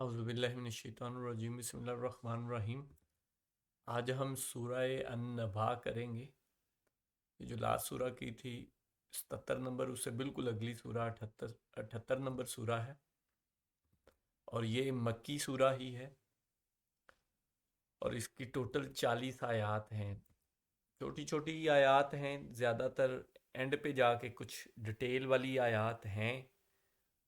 اعوذ باللہ من الشیطان الرجیم، بسم اللہ الرحمن الرحیم۔ آج ہم سورہ النبا کریں گے۔ یہ جو لاسٹ سورہ کی تھی 77 نمبر، اس سے بالکل اگلی سورہ 78 نمبر سورہ ہے، اور یہ مکی سورہ ہی ہے، اور اس کی ٹوٹل 40 آیات ہیں۔ چھوٹی چھوٹی آیات ہیں، زیادہ تر اینڈ پہ جا کے کچھ ڈیٹیل والی آیات ہیں،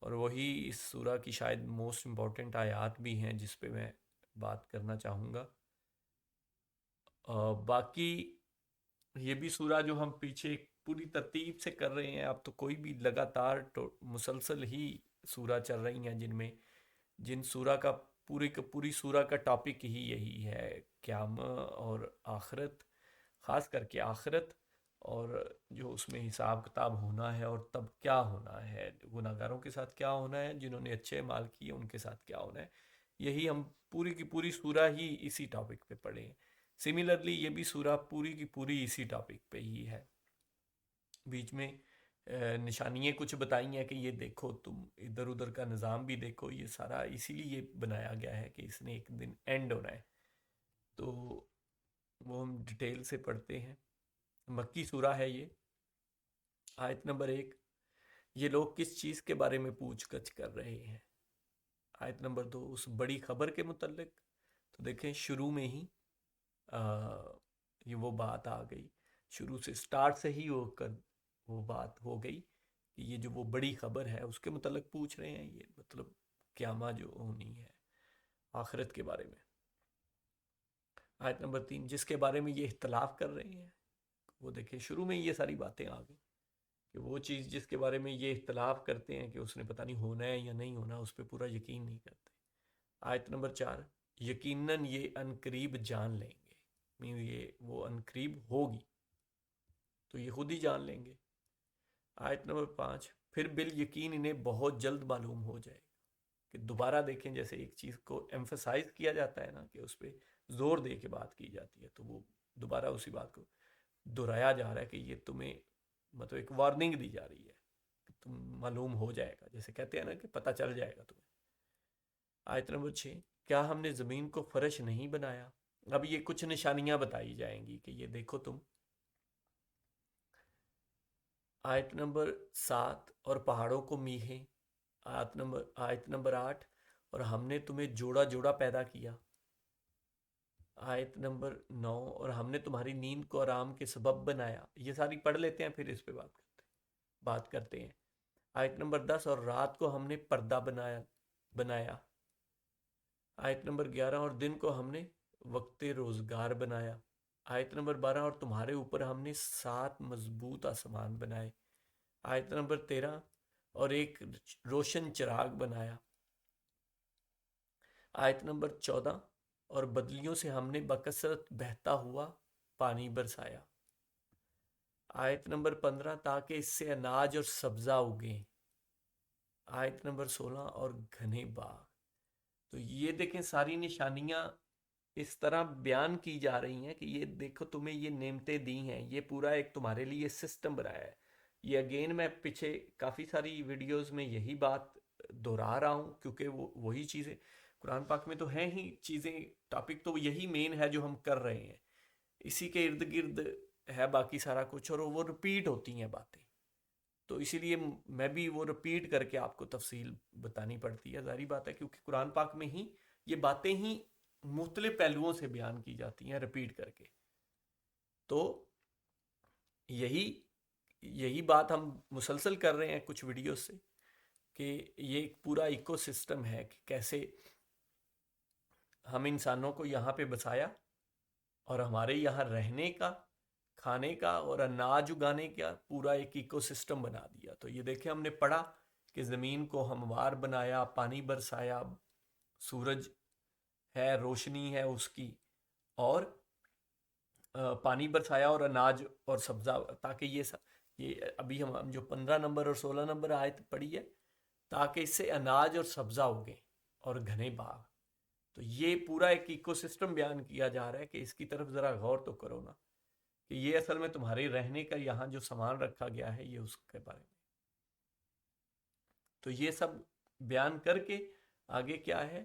اور وہی اس سورہ کی شاید موسٹ امپورٹنٹ آیات بھی ہیں جس پہ میں بات کرنا چاہوں گا۔ باقی یہ بھی سورہ جو ہم پیچھے پوری ترتیب سے کر رہے ہیں، اب تو کوئی بھی لگاتار مسلسل ہی سورہ چل رہی ہیں جن سورہ کا پوری سورہ کا ٹاپک ہی یہی ہے، قیامت اور آخرت، خاص کر کے آخرت، اور جو اس میں حساب کتاب ہونا ہے اور تب کیا ہونا ہے، گناہ گاروں کے ساتھ کیا ہونا ہے، جنہوں نے اچھے اعمال کیے ان کے ساتھ کیا ہونا ہے۔ یہی ہم پوری کی پوری سورہ ہی اسی ٹاپک پہ پڑھیں۔ سملرلی یہ بھی سورہ پوری کی پوری اسی ٹاپک پہ ہی ہے۔ بیچ میں نشانیاں کچھ بتائی ہیں کہ یہ دیکھو، تم ادھر ادھر کا نظام بھی دیکھو، یہ سارا اسی لیے بنایا گیا ہے کہ اس نے ایک دن اینڈ ہونا ہے۔ تو وہ ہم ڈیٹیل سے پڑھتے ہیں۔ مکی سورہ ہے یہ۔ آیت نمبر 1، یہ لوگ کس چیز کے بارے میں پوچھ گچھ کر رہے ہیں؟ آیت نمبر 2، اس بڑی خبر کے متعلق۔ تو دیکھیں شروع میں ہی یہ وہ بات آ گئی، شروع سے سٹارٹ سے ہی وہ بات ہو گئی کہ یہ جو وہ بڑی خبر ہے اس کے متعلق پوچھ رہے ہیں، یہ مطلب قیامت جو ہونی ہے، آخرت کے بارے میں۔ آیت نمبر 3، جس کے بارے میں یہ اختلاف کر رہے ہیں، وہ دیکھیں شروع میں یہ ساری باتیں آ گئی کہ وہ چیز جس کے بارے میں یہ اختلاف کرتے ہیں کہ اس نے پتہ نہیں ہونا ہے یا نہیں ہونا، اس پہ پورا یقین نہیں کرتے۔ آیت نمبر 4، یقیناً یہ عنقریب جان لیں گے، یہ وہ عنقریب ہوگی تو یہ خود ہی جان لیں گے۔ آیت نمبر 5، پھر بالیقین انہیں بہت جلد معلوم ہو جائے گا۔ کہ دوبارہ دیکھیں، جیسے ایک چیز کو ایمفسائز کیا جاتا ہے نا، کہ اس پہ زور دے کے بات کی جاتی ہے، تو وہ دوبارہ اسی بات کو دہرایا جا رہا ہے کہ یہ تمہیں مطلب ایک وارننگ دی جا رہی ہے کہ تم معلوم ہو جائے گا، جیسے کہتے ہیں نا کہ پتہ چل جائے گا تمہیں۔ آیت نمبر 6، کیا ہم نے زمین کو فرش نہیں بنایا؟ اب یہ کچھ نشانیاں بتائی جائیں گی کہ یہ دیکھو تم۔ آیت نمبر 7، اور پہاڑوں کو میخیں۔ آیت نمبر 8، اور ہم نے تمہیں جوڑا جوڑا پیدا کیا۔ آیت نمبر 9، اور ہم نے تمہاری نیند کو آرام کے سبب بنایا۔ یہ ساری پڑھ لیتے ہیں، پھر اس پہ بات کرتے ہیں۔ آیت نمبر 10، اور رات کو ہم نے پردہ بنایا۔ آیت نمبر 11، اور دن کو ہم نے وقت روزگار بنایا۔ آیت نمبر 12، اور تمہارے اوپر ہم نے 7 مضبوط آسمان بنائے۔ آیت نمبر 13، اور ایک روشن چراغ بنایا۔ آیت نمبر 14، اور بدلیوں سے ہم نے بکثرت بہتا ہوا پانی برسایا۔ آیت نمبر 15، تاکہ اس سے اناج اور سبزہ اگیں۔ آیت نمبر 16، اور گھنے باغ۔ تو یہ دیکھیں ساری نشانیاں اس طرح بیان کی جا رہی ہیں کہ یہ دیکھو تمہیں یہ نعمتیں دی ہیں، یہ پورا ایک تمہارے لیے سسٹم بنایا ہے۔ یہ اگین میں پیچھے کافی ساری ویڈیوز میں یہی بات دہرا رہا ہوں، کیونکہ وہی چیزیں قرآن پاک میں تو ہیں ہی چیزیں، ٹاپک تو یہی مین ہے جو ہم کر رہے ہیں، اسی کے ارد گرد ہے باقی سارا کچھ، اور وہ رپیٹ ہوتی ہیں باتیں، تو اسی لیے میں بھی وہ رپیٹ کر کے آپ کو تفصیل بتانی پڑتی ہے، ظاہری بات ہے، کیونکہ قرآن پاک میں ہی یہ باتیں ہی مختلف پہلوؤں سے بیان کی جاتی ہیں رپیٹ کر کے۔ تو یہی بات ہم مسلسل کر رہے ہیں کچھ ویڈیوز سے، کہ یہ ایک پورا ایکو سسٹم ہے کہ کیسے ہم انسانوں کو یہاں پہ بسایا، اور ہمارے یہاں رہنے کا، کھانے کا اور اناج اگانے کا پورا ایک ایکو سسٹم بنا دیا۔ تو یہ دیکھیں ہم نے پڑھا کہ زمین کو ہموار بنایا، پانی برسایا، سورج ہے، روشنی ہے اس کی، اور پانی برسایا اور اناج اور سبزہ، تاکہ یہ ابھی ہم جو 15 نمبر اور 16 نمبر آیت پڑھی ہے، تاکہ اس سے اناج اور سبزہ اگیں اور گھنے باغ۔ تو یہ پورا ایک ایکو سسٹم بیان کیا جا رہا ہے کہ اس کی طرف ذرا غور تو کرو نا، کہ یہ اصل میں تمہارے رہنے کا یہاں جو سامان رکھا گیا ہے، یہ اس کے بارے میں۔ تو یہ سب بیان کر کے آگے کیا ہے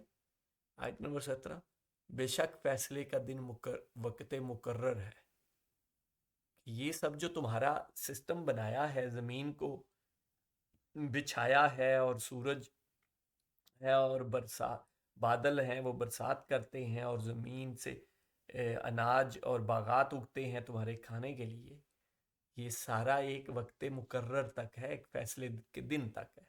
آیت نمبر 17، بے شک فیصلے کا دن وقت مقرر ہے. یہ سب جو تمہارا سسٹم بنایا ہے، زمین کو بچھایا ہے اور سورج ہے اور برسات، بادل ہیں وہ برسات کرتے ہیں اور زمین سے اناج اور باغات اگتے ہیں تمہارے کھانے کے لیے، یہ سارا ایک وقت مقرر تک ہے، ایک فیصلے کے دن تک ہے.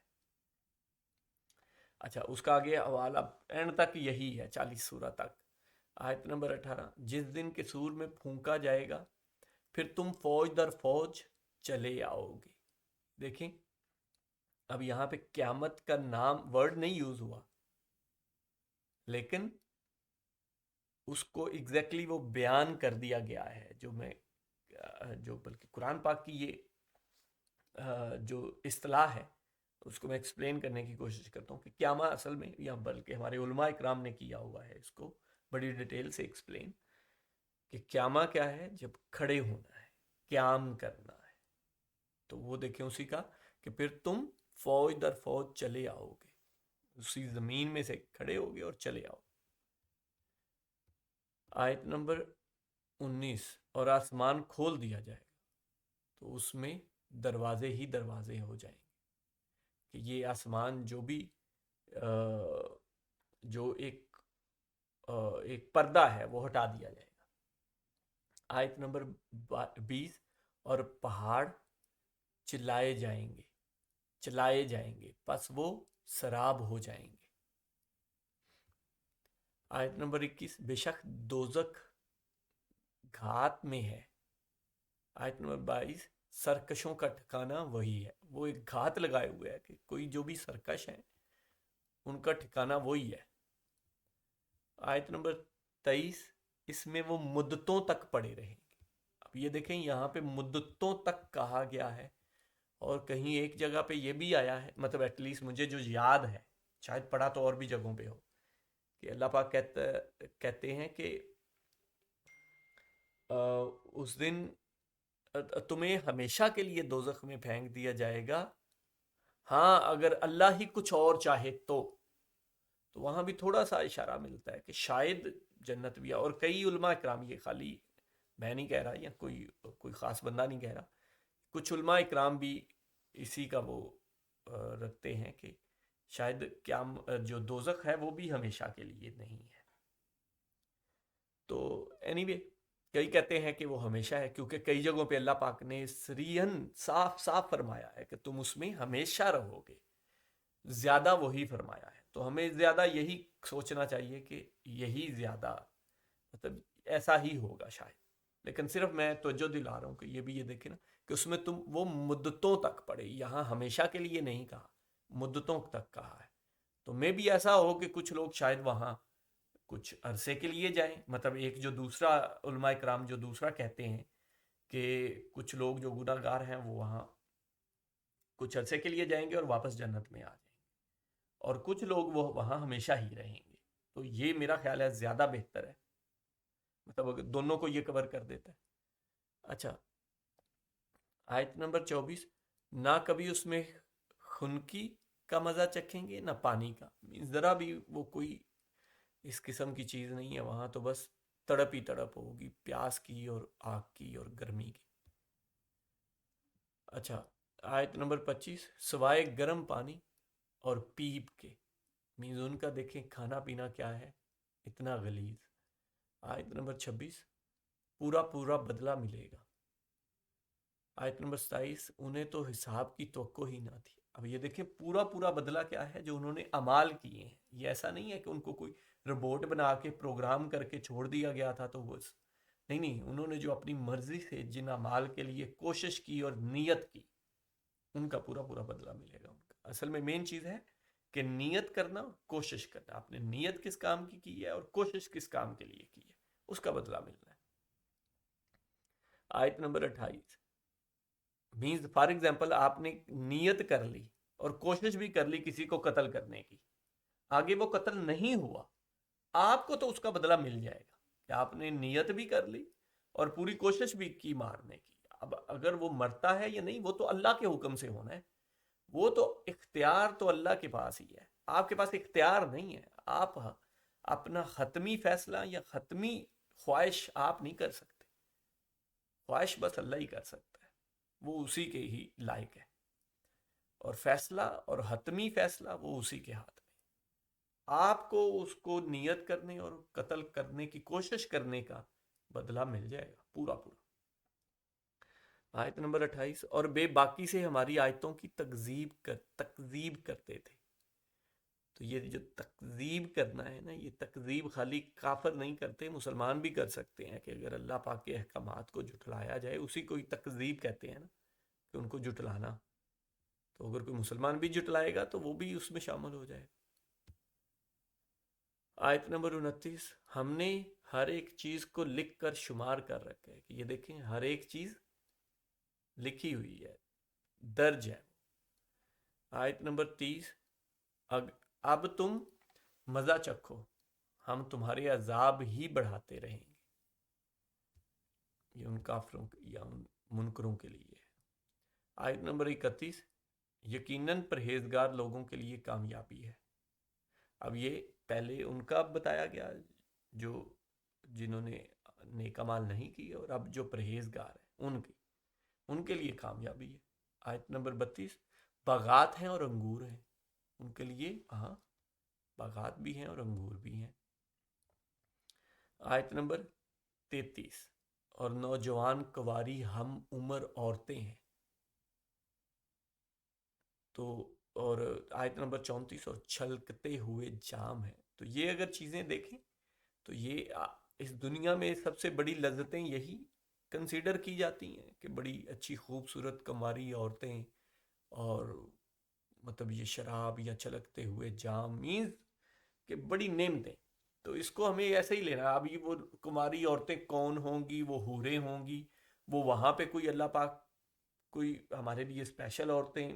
اچھا، اس کا آگے حوالہ اینڈ تک یہی ہے، 40 سورہ تک. آیت نمبر 18، جس دن کے سور میں پھونکا جائے گا پھر تم فوج در فوج چلے آؤ گے. دیکھیں اب یہاں پہ قیامت کا نام ورڈ نہیں یوز ہوا، لیکن اس کو ایگزیکٹلی وہ بیان کر دیا گیا ہے. جو بلکہ قرآن پاک کی یہ جو اصطلاح ہے اس کو میں ایکسپلین کرنے کی کوشش کرتا ہوں کہ قیامہ اصل میں، یا بلکہ ہمارے علماء اکرام نے کیا ہوا ہے اس کو بڑی ڈیٹیل سے ایکسپلین کہ قیامہ کیا ہے، جب کھڑے ہونا ہے، قیام کرنا ہے. تو وہ دیکھیں اسی کا کہ پھر تم فوج در فوج چلے آؤ گے، اسی زمین میں سے کھڑے ہوگے اور چلے آؤ. آیت نمبر 19، اور آسمان کھول دیا جائے گا تو اس میں دروازے ہی دروازے ہو جائیں گے. کہ یہ آسمان جو بھی جو ایک پردہ ہے وہ ہٹا دیا جائے گا. آیت نمبر 20، اور پہاڑ چلائے جائیں گے پس وہ سراب ہو جائیں گے. آیت نمبر 21، بے شک دوزخ گھات میں ہے. آیت نمبر 22، سرکشوں کا ٹھکانہ وہی ہے. وہ ایک گھات لگائے ہوئے ہے کہ کوئی جو بھی سرکش ہیں ان کا ٹھکانہ وہی ہے. آیت نمبر 23، اس میں وہ مدتوں تک پڑے رہیں گے. اب یہ دیکھیں یہاں پہ مدتوں تک کہا گیا ہے، اور کہیں ایک جگہ پہ یہ بھی آیا ہے، مطلب ایٹ لیسٹ مجھے جو یاد ہے، شاید پڑھا تو اور بھی جگہوں پہ ہو، کہ اللہ پاک کہتے ہیں کہ اس دن تمہیں ہمیشہ کے لیے دوزخ میں پھینک دیا جائے گا، ہاں اگر اللہ ہی کچھ اور چاہے تو وہاں بھی تھوڑا سا اشارہ ملتا ہے کہ شاید جنت بھی ہے. اور کئی علماء اکرام، یہ خالی میں نہیں کہہ رہا یا کوئی خاص بندہ نہیں کہہ رہا، کچھ علماء اکرام بھی اسی کا وہ رکھتے ہیں کہ شاید جو دوزخ ہے وہ بھی ہمیشہ کے لیے نہیں ہے. تو اینی وے کئی کہتے ہیں کہ وہ ہمیشہ ہے، کیونکہ کئی جگہوں پہ اللہ پاک نے سریحن صاف صاف فرمایا ہے کہ تم اس میں ہمیشہ رہو گے. زیادہ وہی فرمایا ہے، تو ہمیں زیادہ یہی سوچنا چاہیے کہ یہی زیادہ مطلب ایسا ہی ہوگا شاید. لیکن صرف میں توجہ دلا رہا ہوں کہ یہ بھی یہ دیکھیں نا کہ اس میں تم وہ مدتوں تک پڑے، یہاں ہمیشہ کے لیے نہیں کہا، مدتوں تک کہا ہے. تو میں بھی ایسا ہو کہ کچھ لوگ شاید وہاں کچھ عرصے کے لیے جائیں، مطلب ایک جو دوسرا علماء کرام جو دوسرا کہتے ہیں کہ کچھ لوگ جو گناہ گار ہیں وہ وہاں کچھ عرصے کے لیے جائیں گے اور واپس جنت میں آ جائیں گے، اور کچھ لوگ وہ وہاں ہمیشہ ہی رہیں گے. تو یہ میرا خیال ہے زیادہ بہتر ہے، مطلب دونوں کو یہ کور کر دیتا ہے. اچھا، آیت نمبر 24، نہ کبھی اس میں خنکی کا مزہ چکھیں گے نہ پانی کا. ذرا بھی وہ کوئی اس قسم کی چیز نہیں ہے وہاں، تو بس تڑپ ہی تڑپ ہوگی، پیاس کی اور آگ کی اور گرمی کی. اچھا، آیت نمبر 25، سوائے گرم پانی اور پیپ کے، مینز ان کا دیکھیں کھانا پینا کیا ہے، اتنا غلیظ. آیت نمبر 26، پورا پورا بدلہ ملے گا. آیت نمبر 27، انہیں تو حساب کی توقع ہی نہ تھی. اب یہ دیکھیں پورا پورا بدلہ کیا ہے، جو انہوں نے اعمال کیے ہیں. یہ ایسا نہیں ہے کہ ان کو کوئی ربورٹ بنا کے پروگرام کر کے چھوڑ دیا گیا تھا تو وہ نہیں، انہوں نے جو اپنی مرضی سے جن اعمال کے لیے کوشش کی اور نیت کی، ان کا پورا پورا بدلہ ملے گا. ان کا اصل میں مین چیز ہے کہ نیت کرنا، کوشش کرنا. آپ نے نیت کس کام کی ہے اور کوشش کس کام کے لیے کی ہے، اس کا بدلہ ملنا ہے. آیت نمبر 28، مینز فار ایگزامپل آپ نے نیت کر لی اور کوشش بھی کر لی کسی کو قتل کرنے کی، آگے وہ قتل نہیں ہوا، آپ کو تو اس کا بدلہ مل جائے گا کہ آپ نے نیت بھی کر لی اور پوری کوشش بھی کی مارنے کی. اب اگر وہ مرتا ہے یا نہیں وہ تو اللہ کے حکم سے ہونا ہے، وہ تو اختیار تو اللہ کے پاس ہی ہے، آپ کے پاس اختیار نہیں ہے. اپنا حتمی فیصلہ یا حتمی خواہش آپ نہیں کر سکتے. خواہش بس اللہ ہی کر سکتا ہے، وہ اسی کے ہی لائق ہے. اور فیصلہ اور حتمی فیصلہ وہ اسی کے ہاتھ میں. آپ کو اس کو نیت کرنے اور قتل کرنے کی کوشش کرنے کا بدلہ مل جائے گا پورا پورا. آیت نمبر 28، اور بے باکی سے ہماری آیتوں کی تکذیب کرتے تھے. تو یہ جو تکذیب کرنا ہے نا، یہ تکذیب خالی کافر نہیں کرتے، مسلمان بھی کر سکتے ہیں. کہ اگر اللہ پاک کے احکامات کو جھٹلایا جائے، اسی کو تکذیب کہتے ہیں نا، کہ ان کو جھٹلانا. تو اگر کوئی مسلمان بھی جھٹلائے گا تو وہ بھی اس میں شامل ہو جائے گا. آیت نمبر 29، ہم نے ہر ایک چیز کو لکھ کر شمار کر رکھا ہے. کہ یہ دیکھیں، ہر ایک چیز لکھی ہوئی ہے، درج ہے. آیت نمبر 30، اب تم مزہ چکھو، ہم تمہارے عذاب ہی بڑھاتے رہیں گے. یہ ان کافروں یا ان منکروں کے لیے ہے. آیت نمبر 31، یقیناً پرہیزگار لوگوں کے لیے کامیابی ہے. اب یہ پہلے ان کا بتایا گیا جو جنہوں نے نیک اعمال نہیں کی، اور اب جو پرہیزگار ہیں ان کے لیے کامیابی ہے. آیت نمبر 32، باغات ہیں اور انگور ہیں ان کے لیے. ہاں، باغات بھی ہیں اور انگور بھی ہیں. آیت نمبر 33، اور نوجوان کنواری ہم عمر عورتیں ہیں. تو اور آیت نمبر 34، اور چھلکتے ہوئے جام ہیں. تو یہ اگر چیزیں دیکھیں تو یہ اس دنیا میں سب سے بڑی لذتیں یہی کنسیڈر کی جاتی ہیں کہ بڑی اچھی خوبصورت کنواری عورتیں، اور مطلب یہ شراب یا چھلکتے ہوئے جام مینز کہ بڑی نعمتیں. تو اس کو ہمیں ایسے ہی لینا. اب یہ وہ کماری عورتیں کون ہوں گی؟ وہ حوریں ہوں گی. وہ وہاں پہ کوئی اللہ پاک کوئی ہمارے لیے اسپیشل عورتیں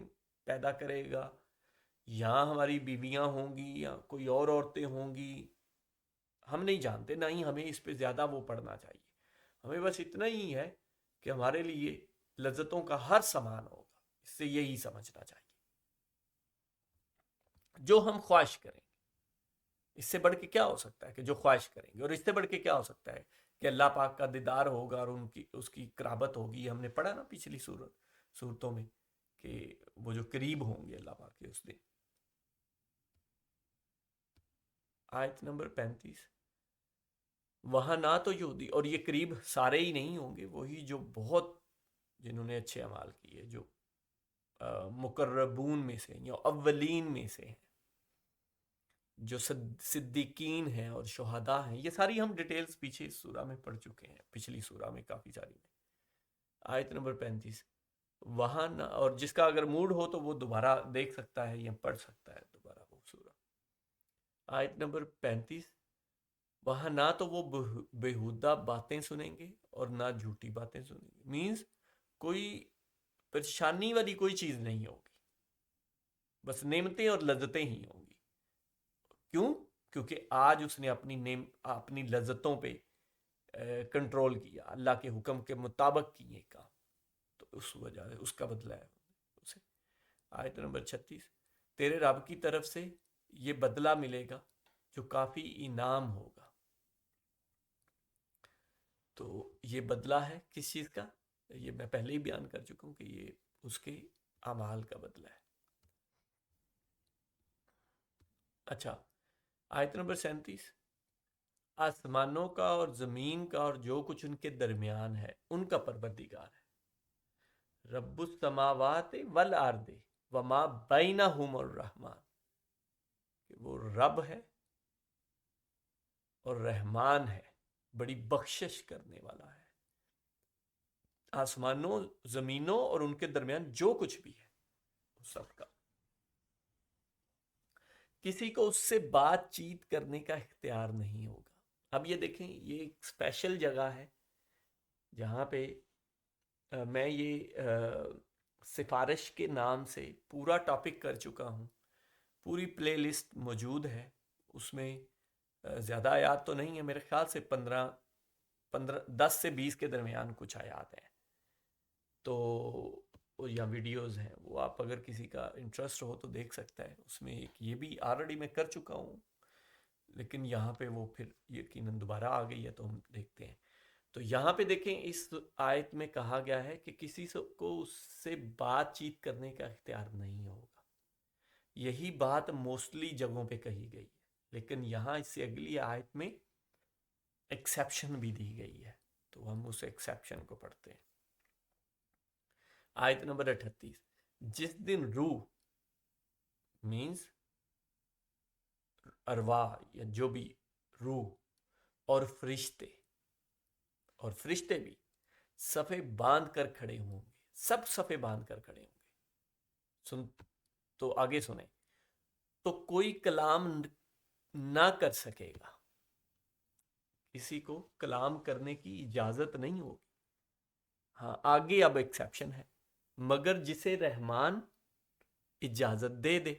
پیدا کرے گا، یہاں ہماری بیویاں ہوں گی یا کوئی اور عورتیں ہوں گی، ہم نہیں جانتے. نہ ہی ہمیں اس پہ زیادہ وہ پڑھنا چاہیے. ہمیں بس اتنا ہی ہے کہ ہمارے لیے لذتوں کا ہر سامان ہوگا. اس سے یہی سمجھنا چاہیے جو ہم خواہش کریں. اس سے بڑھ کے کیا ہو سکتا ہے کہ جو خواہش کریں گے؟ اور اس سے بڑھ کے کیا ہو سکتا ہے کہ اللہ پاک کا دیدار ہوگا اور اس کی قرابت ہوگی. ہم نے پڑھا نا پچھلی صورتوں میں کہ وہ جو قریب ہوں گے اللہ پاک کے اس دن. آیت نمبر 35، وہاں نہ تو یہودی، اور یہ قریب سارے ہی نہیں ہوں گے، وہی جو بہت جنہوں نے اچھے اعمال کیے، جو مقربون میں سے یا اولین میں سے ہیں، جو صدیقین ہیں اور شہداء ہیں. یہ ساری ہم ڈیٹیلز پیچھے اس سورہ میں پڑھ چکے ہیں، پچھلی سورہ میں کافی ساری میں. آیت نمبر 35، وہاں نہ، اور جس کا اگر موڈ ہو تو وہ دوبارہ دیکھ سکتا ہے یا پڑھ سکتا ہے دوبارہ وہ سورہ. آیت نمبر 35، وہاں نہ تو وہ بیہودہ باتیں سنیں گے اور نہ جھوٹی باتیں سنیں گے. مینز کوئی پریشانی والی کوئی چیز نہیں ہوگی، بس نعمتیں اور لذتیں ہی ہوں گی. کیوں؟ کیونکہ آج اس نے اپنی لذتوں پہ کنٹرول کیا، اللہ کے حکم کے مطابق کیے کام، تو اس وجہ سے اس کا بدلہ ہے اسے. آیت نمبر 36، تیرے رب کی طرف سے یہ بدلہ ملے گا جو کافی انعام ہوگا. تو یہ بدلہ ہے کس چیز کا؟ یہ میں پہلے ہی بیان کر چکا ہوں کہ یہ اس کے اعمال کا بدلہ ہے. اچھا، آیت نمبر 37، آسمانوں کا اور زمین کا اور جو کچھ ان کے درمیان ہے ان کا پروردگار ہے. رب السماوات والارض وما بینہم الرحمن، کہ وہ رب ہے اور رحمان ہے، بڑی بخشش کرنے والا ہے. آسمانوں، زمینوں اور ان کے درمیان جو کچھ بھی ہے سب کا. کسی کو اس سے بات چیت کرنے کا اختیار نہیں ہوگا. اب یہ دیکھیں، یہ ایک اسپیشل جگہ ہے جہاں پہ میں یہ سفارش کے نام سے پورا ٹاپک کر چکا ہوں. پوری پلے لسٹ موجود ہے، اس میں زیادہ آیات تو نہیں ہے، میرے خیال سے 10 سے 20 کے درمیان کچھ آیات ہیں. تو یا ویڈیوز ہیں، وہ آپ اگر کسی کا انٹرسٹ ہو تو دیکھ سکتا ہے. اس میں ایک یہ بھی آلریڈی میں کر چکا ہوں، لیکن یہاں پہ وہ پھر یقیناً دوبارہ آ گئی ہے، تو ہم دیکھتے ہیں. تو یہاں پہ دیکھیں اس آیت میں کہا گیا ہے کہ کسی کو اس سے بات چیت کرنے کا اختیار نہیں ہوگا. یہی بات موسٹلی جگہوں پہ کہی گئی ہے، لیکن یہاں اس سے اگلی آیت میں ایکسیپشن بھی دی گئی ہے. تو ہم اس ایکسیپشن کو پڑھتے ہیں. آیت نمبر 38. جس دن روح مینز ارواح یا جو بھی روح اور فرشتے بھی صفے باندھ کر کھڑے ہوں گے. سب صفے باندھ کر کھڑے ہوں گے. تو آگے سنیں. تو کوئی کلام نہ کر سکے گا. کسی کو کلام کرنے کی اجازت نہیں ہوگی. ہاں آگے اب ایکسیپشن ہے، مگر جسے رحمان اجازت دے دے.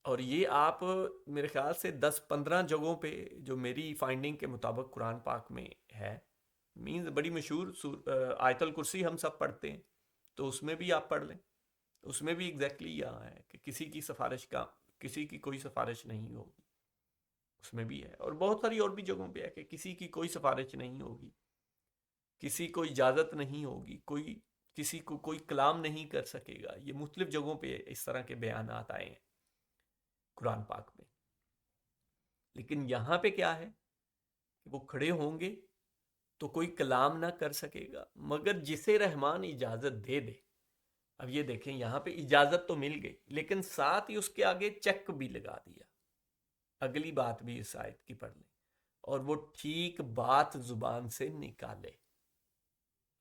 اور یہ آپ میرے خیال سے 10-15 جگہوں پہ جو میری فائنڈنگ کے مطابق قرآن پاک میں ہے، مینز بڑی مشہور آیت الکرسی ہم سب پڑھتے ہیں، تو اس میں بھی آپ پڑھ لیں. اس میں بھی ایگزیکٹلی یہاں ہے کہ کسی کی کوئی سفارش نہیں ہوگی. اس میں بھی ہے، اور بہت ساری اور بھی جگہوں پہ ہے کہ کسی کی کوئی سفارش نہیں ہوگی، کسی کو اجازت نہیں ہوگی، کسی کو کوئی کلام نہیں کر سکے گا. یہ مختلف جگہوں پہ اس طرح کے بیانات آئے ہیں قرآن پاک میں. لیکن یہاں پہ کیا ہے کہ وہ کھڑے ہوں گے تو کوئی کلام نہ کر سکے گا مگر جسے رحمان اجازت دے دے. اب یہ دیکھیں یہاں پہ اجازت تو مل گئی، لیکن ساتھ ہی اس کے آگے چیک بھی لگا دیا. اگلی بات بھی اس آیت کی پڑھ لیں. اور وہ ٹھیک بات زبان سے نکالے.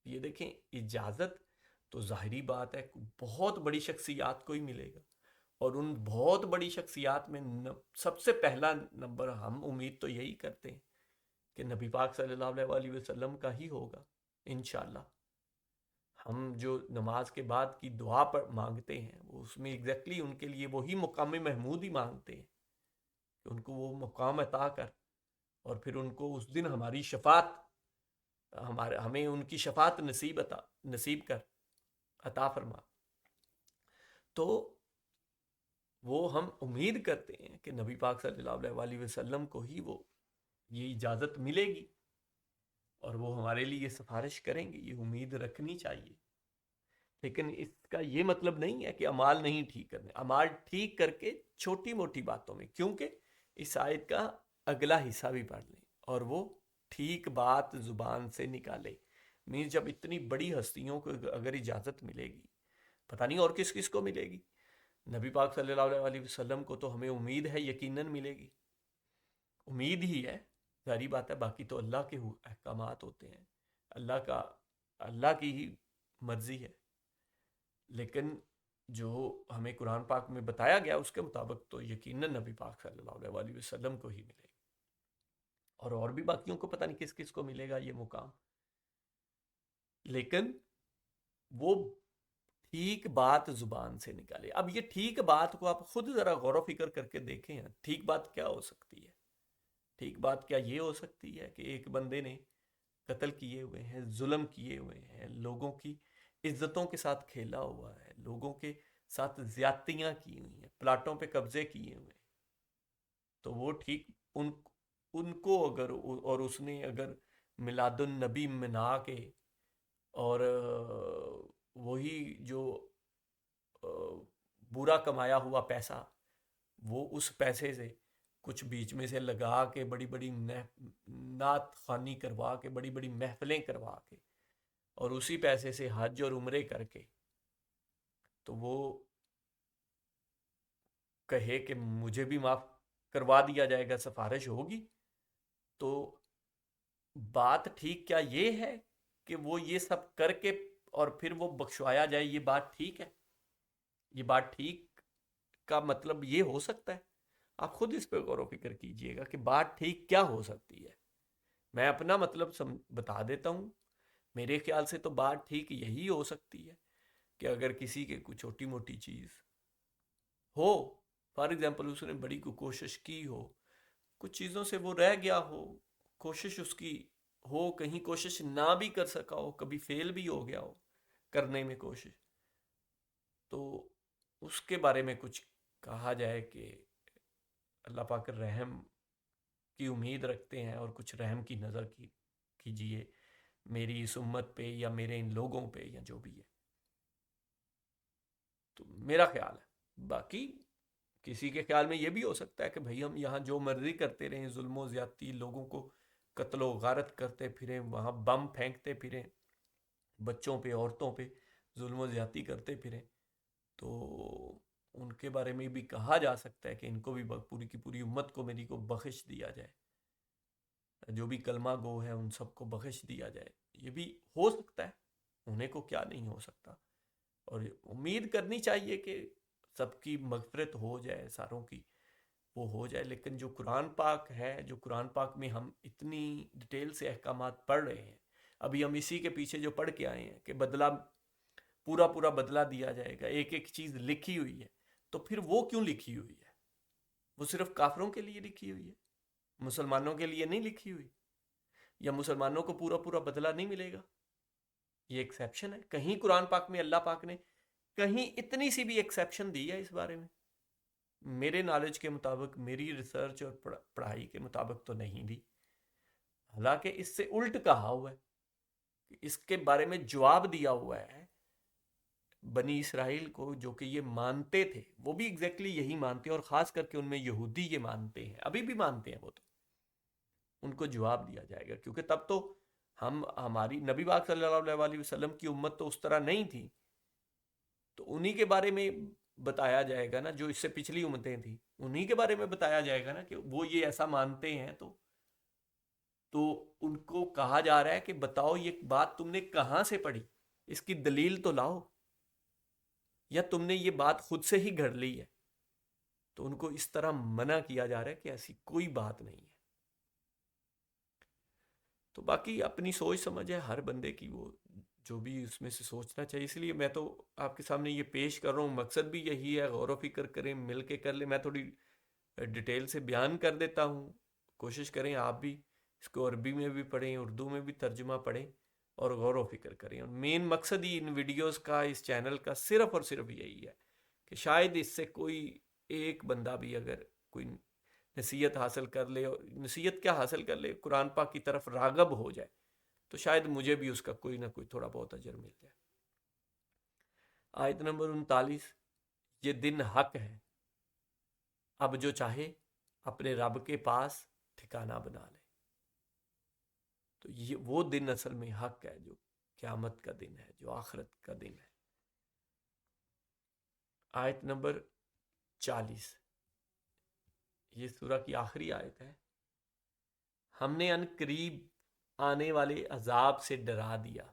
یہ دیکھیں اجازت تو ظاہری بات ہے بہت بڑی شخصیات کو ہی ملے گا، اور ان بہت بڑی شخصیات میں سب سے پہلا نمبر ہم امید تو یہی کرتے ہیں کہ نبی پاک صلی اللہ علیہ وسلم کا ہی ہوگا انشاءاللہ. ہم جو نماز کے بعد کی دعا پر مانگتے ہیں وہ اس میں ایگزیکٹلی ان کے لیے وہی مقام محمود ہی مانگتے ہیں کہ ان کو وہ مقام عطا کر، اور پھر ان کو اس دن ہماری شفاعت، ہمیں ان کی شفاعت نصیب کر، عطا فرما. تو وہ ہم امید کرتے ہیں کہ نبی پاک صلی اللہ علیہ وسلم کو ہی وہ یہ اجازت ملے گی اور وہ ہمارے لیے سفارش کریں گے. یہ امید رکھنی چاہیے. لیکن اس کا یہ مطلب نہیں ہے کہ اعمال نہیں ٹھیک کرنے. اعمال ٹھیک کر کے چھوٹی موٹی باتوں میں، کیونکہ اس آیت کا اگلا حصہ بھی پڑھ لیں، اور وہ ٹھیک بات زبان سے نکالے. مینس جب اتنی بڑی ہستیوں کو اگر اجازت ملے گی، پتہ نہیں اور کس کس کو ملے گی. نبی پاک صلی اللہ علیہ وسلم کو تو ہمیں امید ہے یقیناً ملے گی، امید ہی ہے، ظاہری بات ہے. باقی تو اللہ کے احکامات ہوتے ہیں، اللہ کی ہی مرضی ہے. لیکن جو ہمیں قرآن پاک میں بتایا گیا اس کے مطابق تو یقیناً نبی پاک صلی اللہ علیہ وسلم کو ہی ملے گی، اور بھی باقیوں کو پتہ نہیں کس کس کو ملے گا یہ مقام. لیکن وہ ٹھیک بات زبان سے نکالے. اب یہ ٹھیک بات کو آپ خود ذرا غور و فکر کر کے دیکھیں. ٹھیک بات کیا ہو سکتی ہے؟ ٹھیک بات کیا یہ ہو سکتی ہے کہ ایک بندے نے قتل کیے ہوئے ہیں، ظلم کیے ہوئے ہیں، لوگوں کی عزتوں کے ساتھ کھیلا ہوا ہے، لوگوں کے ساتھ زیادتیاں کی ہوئی ہیں، پلاٹوں پہ قبضے کیے ہوئے ہیں، تو وہ ٹھیک ان کو اگر، اور اس نے اگر میلاد النبی منا کے، اور وہی جو برا کمایا ہوا پیسہ، وہ اس پیسے سے کچھ بیچ میں سے لگا کے بڑی بڑی نعت خوانی کروا کے، بڑی بڑی محفلیں کروا کے، اور اسی پیسے سے حج اور عمرے کر کے تو وہ کہے کہ مجھے بھی معاف کروا دیا جائے گا، سفارش ہوگی. تو بات ٹھیک کیا یہ ہے کہ وہ یہ سب کر کے اور پھر وہ بخشوایا جائے؟ یہ بات ٹھیک ہے؟ یہ بات ٹھیک کا مطلب یہ ہو سکتا ہے؟ آپ خود اس پہ غور و فکر کیجئے گا کہ بات ٹھیک کیا ہو سکتی ہے. میں اپنا مطلب بتا دیتا ہوں. میرے خیال سے تو بات ٹھیک یہی ہو سکتی ہے کہ اگر کسی کے کوئی چھوٹی موٹی چیز ہو، فار ایگزامپل اس نے بڑی کوئی کوشش کی ہو، کچھ چیزوں سے وہ رہ گیا ہو، کوشش اس کی ہو، کہیں کوشش نہ بھی کر سکا ہو، کبھی فیل بھی ہو گیا ہو کرنے میں کوشش، تو اس کے بارے میں کچھ کہا جائے کہ اللہ پاک رحم کی امید رکھتے ہیں اور کچھ رحم کی نظر کیجئے میری اس امت پہ یا میرے ان لوگوں پہ یا جو بھی ہے. تو میرا خیال ہے. باقی کسی کے خیال میں یہ بھی ہو سکتا ہے کہ بھائی ہم یہاں جو مرضی کرتے رہیں، ظلم و زیادتی، لوگوں کو قتل و غارت کرتے پھریں، وہاں بم پھینکتے پھریں، بچوں پہ عورتوں پہ ظلم و زیادتی کرتے پھریں، تو ان کے بارے میں بھی کہا جا سکتا ہے کہ ان کو بھی پوری کی پوری امت کو میری کو بخش دیا جائے، جو بھی کلمہ گو ہے ان سب کو بخش دیا جائے. یہ بھی ہو سکتا ہے، ہونے کو کیا نہیں ہو سکتا. اور امید کرنی چاہیے کہ سب کی مغفرت ہو جائے، ساروں کی وہ ہو جائے. لیکن جو قرآن پاک ہے، جو قرآن پاک میں ہم اتنی ڈیٹیل سے احکامات پڑھ رہے ہیں، ابھی ہم اسی کے پیچھے جو پڑھ کے آئے ہیں کہ بدلہ پورا پورا بدلہ دیا جائے گا، ایک ایک چیز لکھی ہوئی ہے، تو پھر وہ کیوں لکھی ہوئی ہے؟ وہ صرف کافروں کے لیے لکھی ہوئی ہے، مسلمانوں کے لیے نہیں لکھی ہوئی؟ یا مسلمانوں کو پورا پورا بدلہ نہیں ملے گا؟ یہ ایکسیپشن ہے. کہیں قرآن پاک میں اللہ پاک نے کہیں اتنی سی بھی ایکسیپشن دی ہے اس بارے میں؟ میرے نالج کے مطابق، میری ریسرچ اور پڑھائی کے مطابق تو نہیں دی. حالانکہ اس سے الٹ کہا ہوا ہے، اس کے بارے میں جواب دیا ہوا ہے بنی اسرائیل کو، جو کہ یہ مانتے تھے، وہ بھی ایگزیکٹلی یہی مانتے ہیں، اور خاص کر کے ان میں یہودی یہ مانتے ہیں، ابھی بھی مانتے ہیں وہ. تو ان کو جواب دیا جائے گا، کیونکہ تب تو ہماری نبی پاک صلی اللہ علیہ وسلم کی امت تو اس طرح نہیں تھی، تو انہی کے بارے میں بتایا جائے گا نا. جو اس سے پچھلی امتیں تھیں انہی کے بارے میں بتایا جائے گا نا کہ وہ یہ ایسا مانتے ہیں. تو ان کو کہا جا رہا ہے کہ بتاؤ یہ بات تم نے کہاں سے پڑھی، اس کی دلیل تو لاؤ، یا تم نے یہ بات خود سے ہی گھڑ لی ہے. تو ان کو اس طرح منع کیا جا رہا ہے کہ ایسی کوئی بات نہیں ہے. تو باقی اپنی سوچ سمجھ ہے ہر بندے کی، وہ جو بھی اس میں سے سوچنا چاہیے. اس لیے میں تو آپ کے سامنے یہ پیش کر رہا ہوں، مقصد بھی یہی ہے، غور و فکر کریں، مل کے کر لیں. میں تھوڑی ڈیٹیل سے بیان کر دیتا ہوں، کوشش کریں آپ بھی اس کو عربی میں بھی پڑھیں، اردو میں بھی ترجمہ پڑھیں اور غور و فکر کریں. اور مین مقصد ہی ان ویڈیوز کا، اس چینل کا صرف اور صرف یہی ہے کہ شاید اس سے کوئی ایک بندہ بھی اگر کوئی نصیحت حاصل کر لے، اور نصیحت کیا حاصل کر لے، قرآن پاک کی طرف راغب ہو جائے، تو شاید مجھے بھی اس کا کوئی نہ کوئی تھوڑا بہت اجر مل جائے. آیت نمبر 39، یہ دن حق ہے، اب جو چاہے اپنے رب کے پاس ٹھکانہ بنا لے. تو یہ وہ دن اصل میں حق ہے، جو قیامت کا دن ہے، جو آخرت کا دن ہے. آیت نمبر 40، یہ سورہ کی آخری آیت ہے. ہم نے ان قریب آنے والے عذاب سے ڈرا دیا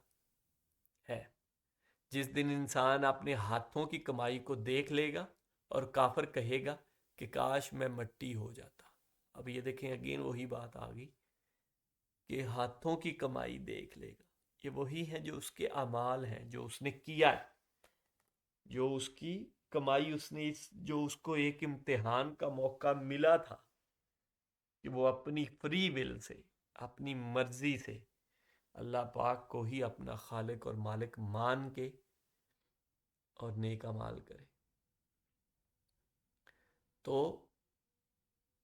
ہے، جس دن انسان اپنے ہاتھوں کی کمائی کو دیکھ لے گا اور کافر کہے گا کہ کاش میں مٹی ہو جاتا. اب یہ دیکھیں اگین وہی بات آ گئی کہ ہاتھوں کی کمائی دیکھ لے گا. یہ وہی ہے جو اس کے اعمال ہیں، جو اس نے کیا ہے، جو اس کی کمائی، اس نے جو اس کو ایک امتحان کا موقع ملا تھا کہ وہ اپنی فری ول سے، اپنی مرضی سے اللہ پاک کو ہی اپنا خالق اور مالک مان کے اور نیک اعمال کرے. تو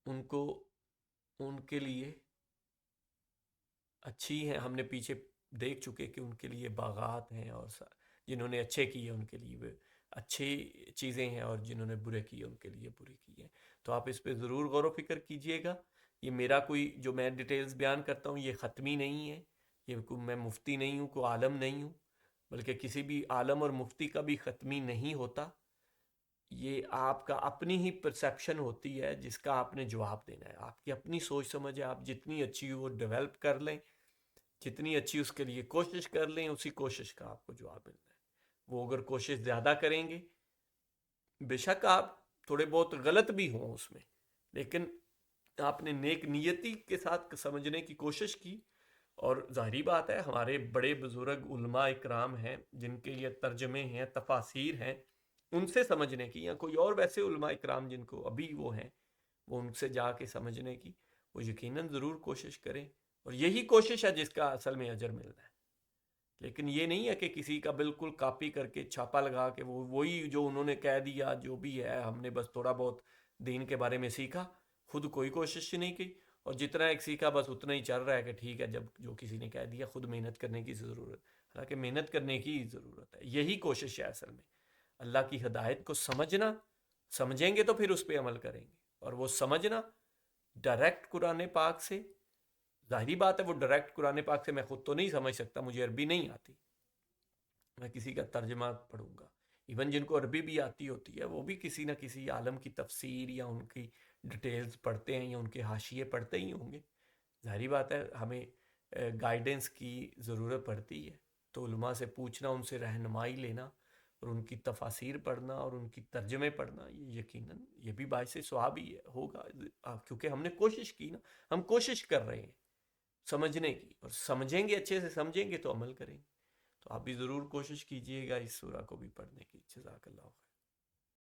ان کے لیے اچھی ہیں. ہم نے پیچھے دیکھ چکے کہ ان کے لیے باغات ہیں، اور جنہوں نے اچھے کیے ان کے لیے اچھی چیزیں ہیں، اور جنہوں نے برے کیے ان کے لیے برے کیے ہیں. تو آپ اس پہ ضرور غور و فکر کیجئے گا. یہ میرا کوئی جو میں ڈیٹیلز بیان کرتا ہوں یہ ختمی نہیں ہے، یہ میں مفتی نہیں ہوں، کوئی عالم نہیں ہوں، بلکہ کسی بھی عالم اور مفتی کا بھی ختمی نہیں ہوتا. یہ آپ کا اپنی ہی پرسیپشن ہوتی ہے جس کا آپ نے جواب دینا ہے. آپ کی اپنی سوچ سمجھ ہے، آپ جتنی اچھی وہ ڈیولپ کر لیں، جتنی اچھی اس کے لیے کوشش کر لیں، اسی کوشش کا آپ کو جواب ملنا ہے. وہ اگر کوشش زیادہ کریں گے، بے شک آپ تھوڑے بہت غلط بھی ہوں اس میں، لیکن آپ نے نیک نیتی کے ساتھ سمجھنے کی کوشش کی. اور ظاہری بات ہے ہمارے بڑے بزرگ علماء اکرام ہیں جن کے یہ ترجمے ہیں، تفاسیر ہیں، ان سے سمجھنے کی، یا کوئی اور ویسے علماء اکرام جن کو ابھی وہ ہیں، وہ ان سے جا کے سمجھنے کی وہ یقیناً ضرور کوشش کریں. اور یہی کوشش ہے جس کا اصل میں اجر ملنا ہے. لیکن یہ نہیں ہے کہ کسی کا بالکل کاپی کر کے چھاپا لگا کے وہی جو انہوں نے کہہ دیا جو بھی ہے، ہم نے بس تھوڑا بہت دین کے بارے میں سیکھا، خود کوئی کوشش نہیں کی، اور جتنا ایک سیکھا بس اتنا ہی چل رہا ہے کہ ٹھیک ہے جب جو کسی نے کہہ دیا، خود محنت کرنے کی ضرورت، حالانکہ محنت کرنے کی ضرورت ہے، یہی کوشش ہے اصل میں، اللہ کی ہدایت کو سمجھنا، سمجھیں گے تو پھر اس پہ عمل کریں گے، اور وہ سمجھنا ڈائریکٹ قرآن پاک سے، ظاہری بات ہے وہ ڈائریکٹ قرآن پاک سے میں خود تو نہیں سمجھ سکتا، مجھے عربی نہیں آتی، میں کسی کا ترجمہ پڑھوں گا، ایون جن کو عربی بھی آتی ہوتی ہے وہ بھی کسی نہ کسی عالم کی تفسیر یا ان کی ڈیٹیلز پڑھتے ہیں یا ان کے حاشیے پڑھتے ہی ہوں گے، ظاہری بات ہے ہمیں گائیڈنس کی ضرورت پڑتی ہے، تو علماء سے پوچھنا، ان سے رہنمائی لینا اور ان کی تفاسیر پڑھنا اور ان کی ترجمے پڑھنا، یہ یقیناً یہ بھی باعث ثواب ہی ہوگا، کیونکہ ہم نے کوشش کی نا، ہم کوشش کر رہے ہیں سمجھنے کی، اور سمجھیں گے، اچھے سے سمجھیں گے تو عمل کریں گے، تو آپ بھی ضرور کوشش کیجئے گا اس سورہ کو بھی پڑھنے کی۔ جزاک اللہ خیر۔